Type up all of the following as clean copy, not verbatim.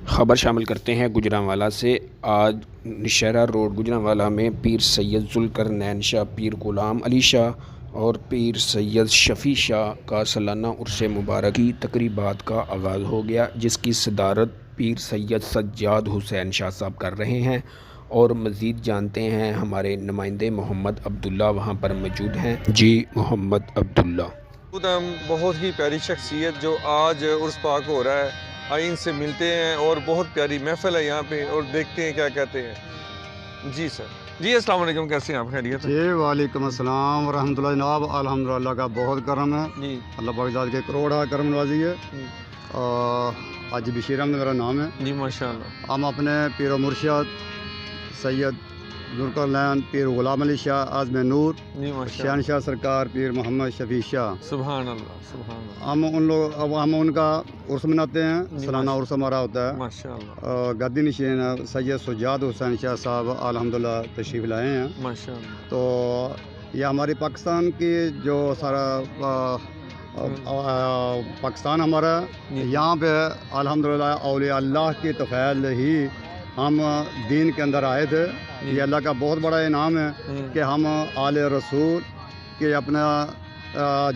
خبر شامل کرتے ہیں گجرانوالہ سے۔ آج نشہرہ روڈ گجرانوالہ میں پیر سید ذوالقرنین شاہ، پیر غلام علی شاہ اور پیر سید شفیع شاہ کا سالانہ عرس مبارک کی تقریبات کا آغاز ہو گیا، جس کی صدارت پیر سید سجاد حسین شاہ صاحب کر رہے ہیں۔ اور مزید جانتے ہیں ہمارے نمائندے محمد عبداللہ وہاں پر موجود ہیں۔ جی محمد عبداللہ۔ بہت ہی پیاری شخصیت جو آج عرس پاک ہو رہا ہے، آئین سے ملتے ہیں اور بہت پیاری محفل ہے یہاں پہ، اور دیکھتے ہیں کیا کہتے ہیں۔ جی سر، جی السلام علیکم، کیسے ہیں آپ؟ خیریت ہے؟ جی وعلیکم السلام ورحمۃ اللہ جناب، الحمدللہ کا بہت کرم ہے جی، اللہ پاک ذات کے کروڑا کرم نوازی ہے۔ آج بشیر احمد میرا نام ہے۔ جی ماشاء اللہ۔ ہم اپنے پیر و مرشد سید ذوالقرنین پیر غلام علی شاہ عازم نور جی ماشاء اللہ، شہنشاہ سرکار پیر محمد شفیع شاہ، سبحان اللہ سبحان اللہ، ہم ان کا عرس مناتے ہیں۔ جی سالانہ عرس ہمارا ہوتا ہے۔ ماشاء اللہ گدی نشین سید سجاد حسین شاہ صاحب الحمدللہ تشریف لائے ہیں۔ ماشاء اللہ۔ تو یہ ہماری پاکستان کی جو سارا پاکستان ہمارا، یہاں پہ الحمدللہ اولیاء اللہ کی توفیل ہی ہم دین کے اندر آئے تھے۔ یہ اللہ کا بہت بڑا انعام ہے کہ ہم آل رسول کے اپنا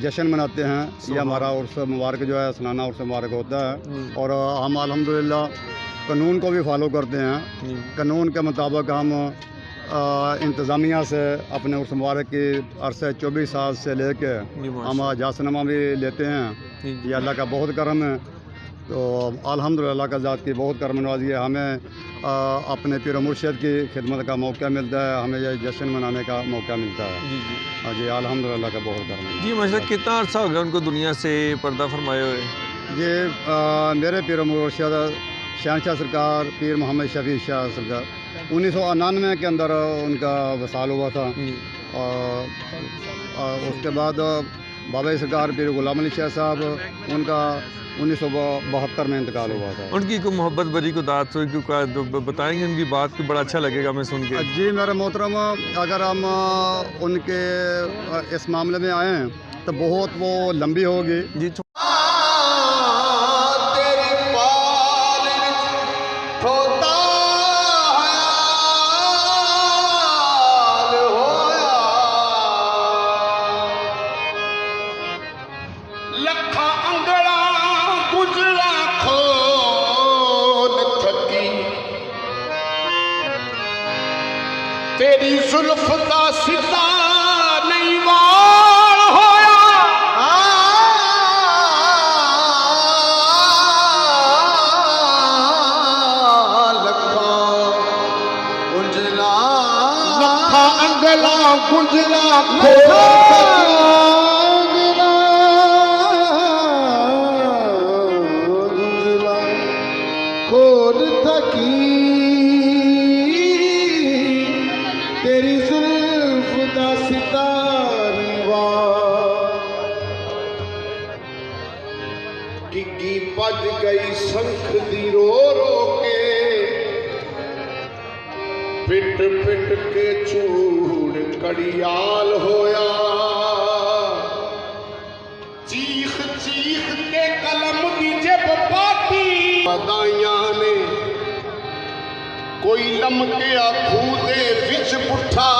جشن مناتے ہیں۔ یہ ہمارا عرس مبارک جو ہے سالانہ عرس مبارک ہوتا ہے، اور ہم الحمدللہ قانون کو بھی فالو کرتے ہیں۔ قانون کے مطابق ہم انتظامیہ سے اپنے عرس مبارک کی عرصے 24 سال سے لے کے ہم اجازتنامہ بھی لیتے ہیں۔ یہ اللہ کا بہت کرم ہے۔ تو الحمدللہ کا ذات کی بہت کرم نوازی ہے۔ ہمیں اپنے پیر و مرشد کی خدمت کا موقع ملتا ہے، ہمیں یہ جشن منانے کا موقع ملتا ہے۔ جی جی ہاں جی، الحمدللہ کا بہت کرم ہے۔ جی ماشاء اللہ، کتنا عرصہ ہو گیا ان کو دنیا سے پردہ فرمائے ہوئے؟ یہ میرے پیر و مرشد شہنشاہ سرکار پیر محمد شفیع شاہ سرکار 1999 کے اندر ان کا وصال ہوا تھا۔ اس کے بعد بابا سرکار پیر غلام علی شاہ صاحب، ان کا 1972 میں انتقال ہوا تھا۔ ان کی کوئی محبت بری کو داد بتائیں گے؟ ان کی بات کو بڑا اچھا لگے گا ہمیں سن کے۔ جی میرے محترم، اگر ہم ان کے اس معاملے میں آئیں تو بہت وہ لمبی ہوگی۔ جی تیری زلف دا ستا نہیں وال ہویا، لکھاں انگلا گنجلا کھول تھکی تیری زلف دا ستاری وار، گگی بج گئی سنکھ دی رو رو کے، پٹ پٹ کے چوڑ کڑیال ہویا، چیخ چیخ کے قلم دی جب پاتی، بدائیاں نے کوئی لمکیا کھو دے وچ پٹھا،